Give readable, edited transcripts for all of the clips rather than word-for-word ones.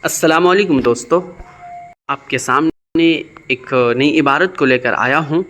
السلام علیکم دوستو، آپ کے سامنے ایک نئی عبارت کو لے کر آیا ہوں۔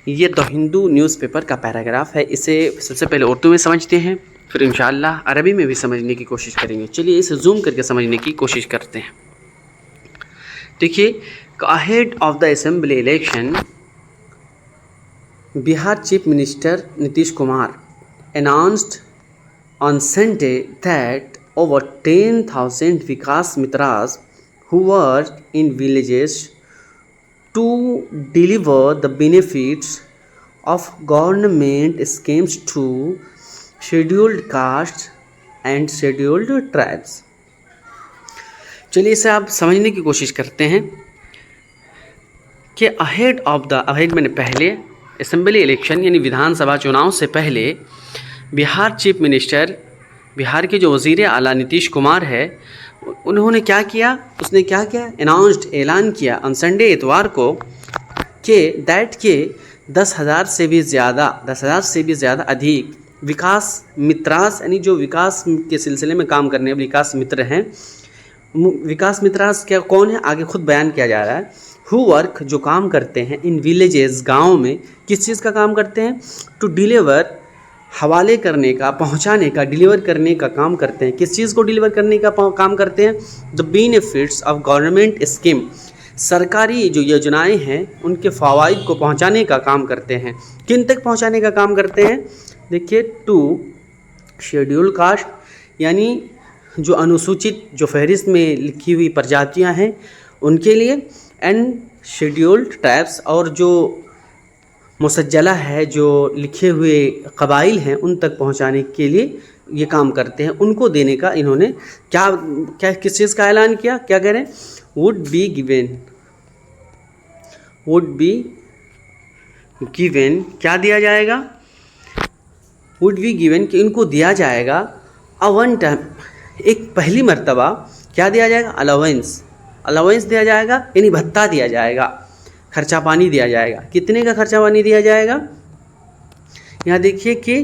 یہ دا ہندو نیوز پیپر کا پیراگراف ہے۔ اسے سب سے پہلے اردو میں سمجھتے ہیں، پھر انشاءاللہ عربی میں بھی سمجھنے کی کوشش کریں گے۔ چلیے اسے زوم کر کے سمجھنے کی کوشش کرتے ہیں۔ دیکھیے، ahead of the assembly election, Bihar Chief Minister Nitish Kumar announced on Sunday that over 10,000 Vikas Mitras who work in villages to deliver the benefits of government schemes to scheduled castes and scheduled tribes. چلیے اسے آپ سمجھنے کی کوشش کرتے ہیں کہ ahead میں نے پہلے اسمبلی الیکشن یعنی ودھان سبھا چناؤ سے پہلے بہار چیف منسٹر، بہار کے جو وزیر اعلیٰ نتیش کمار ہے، انہوں نے کیا کیا؟ اس نے کیا کیا؟ اناؤنسڈ، اعلان کیا آن سنڈے، اتوار کو، کہ 10,000 سے بھی زیادہ ادھیک وکاس متراس، یعنی جو وکاس کے سلسلے میں کام کرنے وکاس متر ہیں، وکاس متراس کیا کون ہے؟ آگے خود بیان کیا جا رہا ہے۔ ہو ورک، جو کام کرتے ہیں، ان ویلیجز، گاؤں میں کس چیز کا کام کرتے ہیں؟ ٹو ڈیلیور، حوالے کرنے کا، پہنچانے کا، ڈیلیور کرنے کا کام کرتے ہیں۔ کس چیز کو ڈیلیور کرنے کا کام کرتے ہیں؟ The benefits of government scheme, سرکاری جو یوجنائیں ہیں ان کے فوائد کو پہنچانے کا کام کرتے ہیں۔ کن تک پہنچانے کا کام کرتے ہیں؟ دیکھیے، ٹو شیڈیول کاسٹ، یعنی جو انوسوچت، جو فہرست میں لکھی ہوئی پرجاتیاں ہیں ان کے لیے، اینڈ شیڈیولڈ ٹرائبس، اور جو مسجلہ ہے، جو لکھے ہوئے قبائل ہیں ان تک پہنچانے کے لیے یہ کام کرتے ہیں۔ ان کو دینے کا انہوں نے کس چیز کا اعلان کیا؟ کیا کہہ رہے ہیں؟ would be given، کیا دیا جائے گا؟ would be given، کہ ان کو دیا جائے گا ون ٹائم، ایک پہلی مرتبہ کیا دیا جائے گا؟ الاؤنس دیا جائے گا، یعنی بھتہ دیا جائے گا، خرچہ پانی دیا جائے گا۔ کتنے کا خرچہ پانی دیا جائے گا؟ یہاں دیکھیے کہ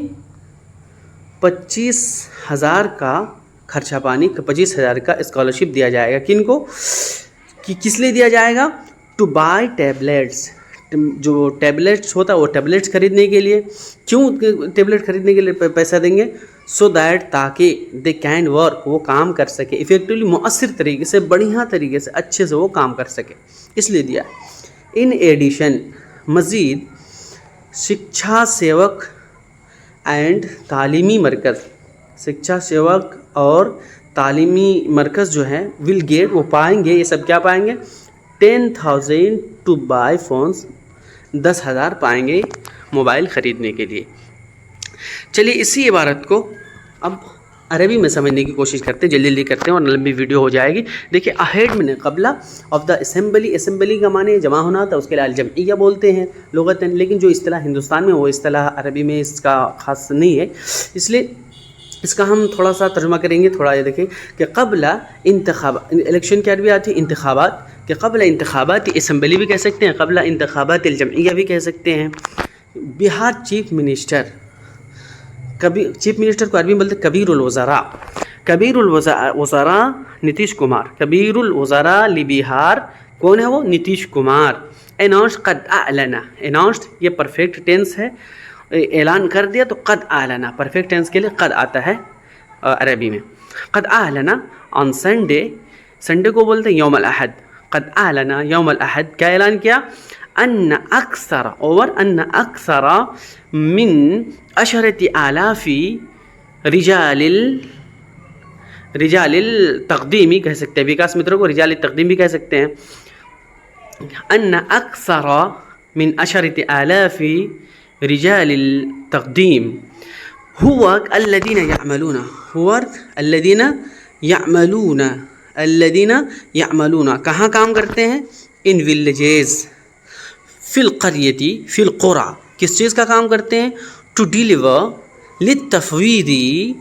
25,000 کا خرچہ پانی، 25,000 کا اسکالرشپ دیا جائے گا۔ کن کو؟ کس لیے دیا جائے گا؟ ٹو بائی ٹیبلیٹس، جو ٹیبلیٹس ہوتا ہے وہ ٹیبلیٹس خریدنے کے لیے۔ کیوں ٹیبلیٹ خریدنے کے لیے پیسہ دیں گے؟ سو دیٹ، تاکہ دے کین ورک، وہ کام کر سکے ایفیکٹولی، مؤثر طریقے سے، بڑھیا طریقے سے، اچھے سے وہ کام کر سکے، اس لیے دیا۔ ان ایڈیشن، مزید، شکچھا سیوک اینڈ تعلیمی مرکز، شکچھا سیوک اور تعلیمی مرکز جو ہے ول گیٹ، وہ پائیں گے، یہ سب کیا پائیں گے؟ 10,000 ٹو بائی فونس، 10,000 پائیں گے موبائل خریدنے کے لیے۔ چلیے اسی عبارت کو اب عربی میں سمجھنے کی کوشش کرتے ہیں، جلدی کرتے ہیں اور لمبی ویڈیو ہو جائے گی۔ دیکھیں، اہیڈ میں نے قبلہ آف دا اسمبلی کا معنی جمع ہونا تھا، اس کے لیے الجمعیہ بولتے ہیں لغتاً، لیکن جو اصطلاح ہندوستان میں وہ اصطلاح عربی میں اس کا خاص نہیں ہے، اس لیے اس کا ہم تھوڑا سا ترجمہ کریں گے۔ تھوڑا یہ دیکھیں کہ قبل انتخابات، الیکشن کی عربی آتی ہے انتخابات، کہ قبل انتخابات اسمبلی بھی کہہ سکتے ہیں، قبل انتخابات الجمعیہ بھی کہہ سکتے ہیں۔ بہار چیف منسٹر کو عربی میں بولتے ہیں کبیر الوزراء، کبیر الوزراء نتیش کمار، کبیر الوزراء لبہار کون ہے؟ وہ نتیش کمار۔ اناؤنسڈ، قد اعلن، اناؤنسڈ یہ پرفیکٹ ٹینس ہے، اعلان کر دیا تو قد اعلن، پرفیکٹ ٹینس کے لیے قد آتا ہے عربی میں۔ قد اعلن آن سنڈے، سنڈے کو بولتے ہیں یوم الاحد، قد اعلن یوم الاحد، کیا اعلان کیا؟ ان اکثر من 10,000 رجال التقدیمی کہہ سکتے ہیں، وکاس متروں کو رجال التقدیم بھی کہہ سکتے ہیں۔ ان اکثر من 10,000 رجال التقدیم هو الذين يعملون، کہاں کام کرتے ہیں؟ ان ویلیجز، فی القریتی، فی القرى، کس چیز کا کام کرتے ہیں؟ ٹو ڈیلیور، للتفویضی،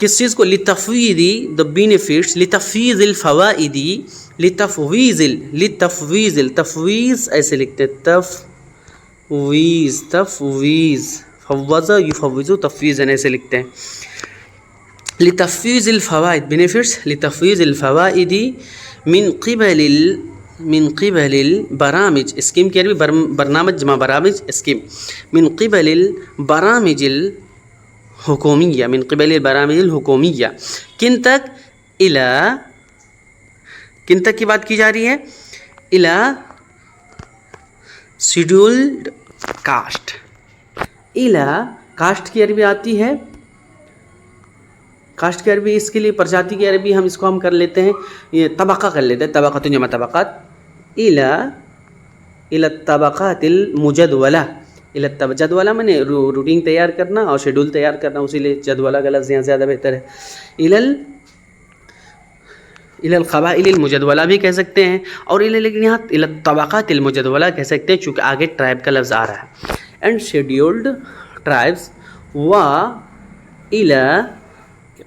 کس چیز کو؟ لتفویضی دا بینیفٹس، لتفویض الفوائد، تفویض ایسے لکھتے ہیں، تفویض، فوض یفوض، تفویض ایسے لکھتے ہیں۔ لتفويض الفوائد benefits لتفويض الفوائد من قبل البرامج اسکیم کی عربی برنامج جمع برامج اسکیم من قبل البرامج الحکومیہ من قبل البرامج الحکومیہ کن تک کن تک کی بات کی جا رہی ہے شیڈیولڈ کاسٹ کاسٹ کی عربی آتی ہے کاسٹ کی عربی اس کے لیے پرجاتی کی عربی ہم اس کو ہم کر لیتے ہیں یہ طبقہ کر لیتے ہیں طبقات جمع طبقات الى الطبقات المجدولہ جدولہ میں نے روٹین تیار کرنا اور شیڈول تیار کرنا اسی لیے جدولہ کا لفظ یہاں زیادہ بہتر ہے الى القبائل المجدولہ بھی کہہ سکتے ہیں اور لیکن یہاں الى الطبقات المجدولہ کہہ سکتے ہیں چونکہ آگے ٹرائب کا لفظ آ رہا ہے اینڈ شیڈیولڈ ٹرائبس و الى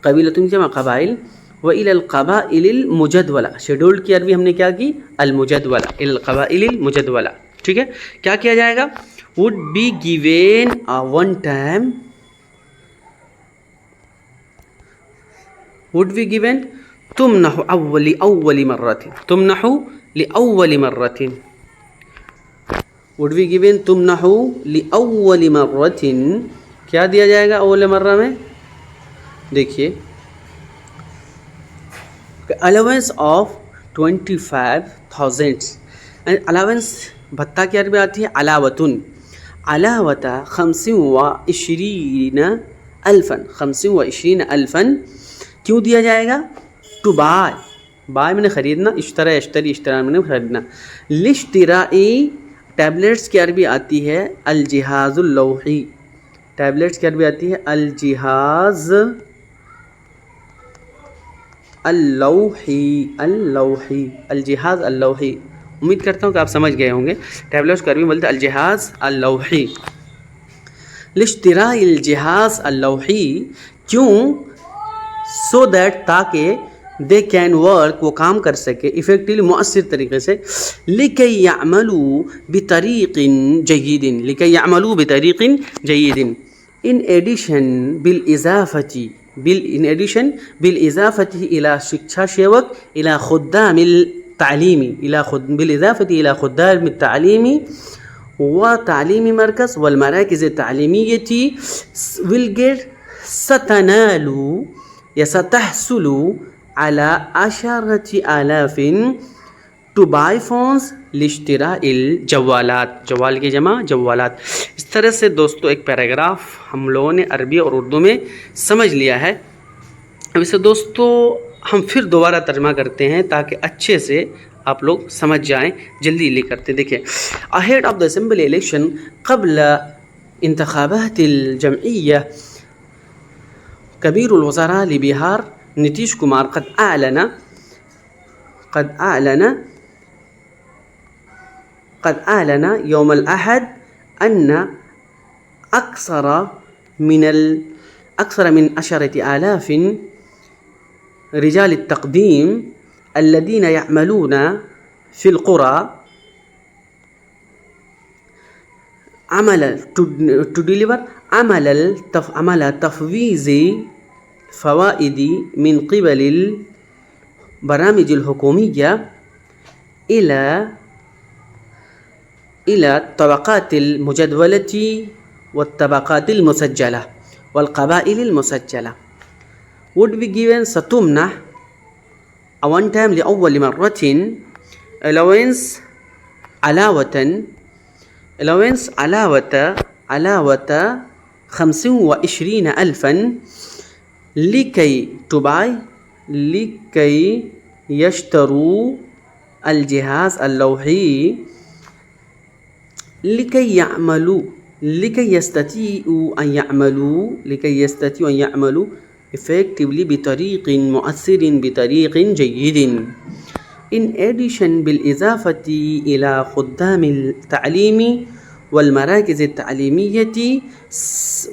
قبیلۃ جمع قبائل و الى القبائل المجدولہ شیڈولڈ کی عربی ہم نے کیا کی المجدولہ الى القبائل المجدولہ ٹھیک ہے کیا کیا جائے گا would be given a one time would be given تمنح لأول مرة تمنح لأول مرة would be given تمنح لأول مرة کیا دیا جائے گا اول مرہ میں دیکھیے allowance of 25,000 allowance بھتہ کی عربی آتی ہے علاوتن علاوة 25,000 کیوں دیا جائے گا ٹو بائی میں نے خریدنا اشتری میں نے خریدنا لاشترائی ٹیبلیٹس کی عربی آتی ہے الجہاز اللوحی ٹیبلیٹس کی عربی آتی ہے الجہاز اللوحی الجہاز اللوحی امید کرتا ہوں کہ آپ سمجھ گئے ہوں گے ٹیبلیٹس کی عربی بولتے ہیں الجہاز اللوحی لاشتراء الجہاز اللوحی کیوں سو دیٹ تاکہ دے کین ورک وہ کام کر سکے افیکٹولی مؤثر طریقے سے لکی یعملوا بطریق جید ان ایڈیشن بالإضافة إلى شکشا شیوک إلى خدام التعليمي بالإضافة إلى خدام التعليمي وتعليم مركز والمراكز التعليمية will get ستنال ستحصل على 10,000 to buy phones لاشتراء الجوالات جوال کی جمع جوالات اس طرح سے دوستو ایک پیراگراف ہم لوگوں نے عربی اور اردو میں سمجھ لیا ہے اب اسے دوستو ہم پھر دوبارہ ترجمہ کرتے ہیں تاکہ اچھے سے آپ لوگ سمجھ جائیں جلدی لے کرتے دیکھیں ahead of the assembly election قبل انتخابات الجمعیہ کبیر الوزراء لبہار نتیش کمار قد أعلن يوم الأحد أن أكثر من 10,000 رجال التقديم الذين يعملون في القرى عمل تفويض فوائد من قبل البرامج الحكومية إلى الطبقات المجدولة والطبقات المسجلة والقبائل المسجلة would be given ستمنح one time لأول مرة allowance علاوة 25,000 لكي يشتروا الجهاز اللوحي لكي يستطيعوا أن يعملوا effectively بطريق مؤثر بطريق جيد in addition بالإضافة إلى خدام التعليم والمراكز التعليمية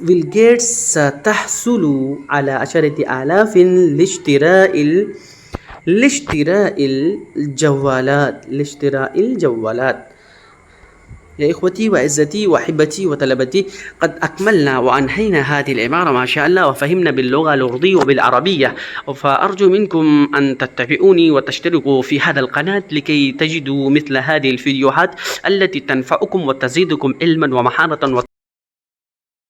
will get ستحصل على 10,000 لاشتراء الجوالات يا إخوتي وعزتي وأحبتي وطلبتي، قد أكملنا وأنهينا هذه العبارة ما شاء الله، وفهمنا باللغة الأردية وبالعربية. فأرجو منكم أن تتبعوني وتشتركوا في هذا القناة لكي تجدوا مثل هذه الفيديوهات التي تنفعكم وتزيدكم علما ومهارة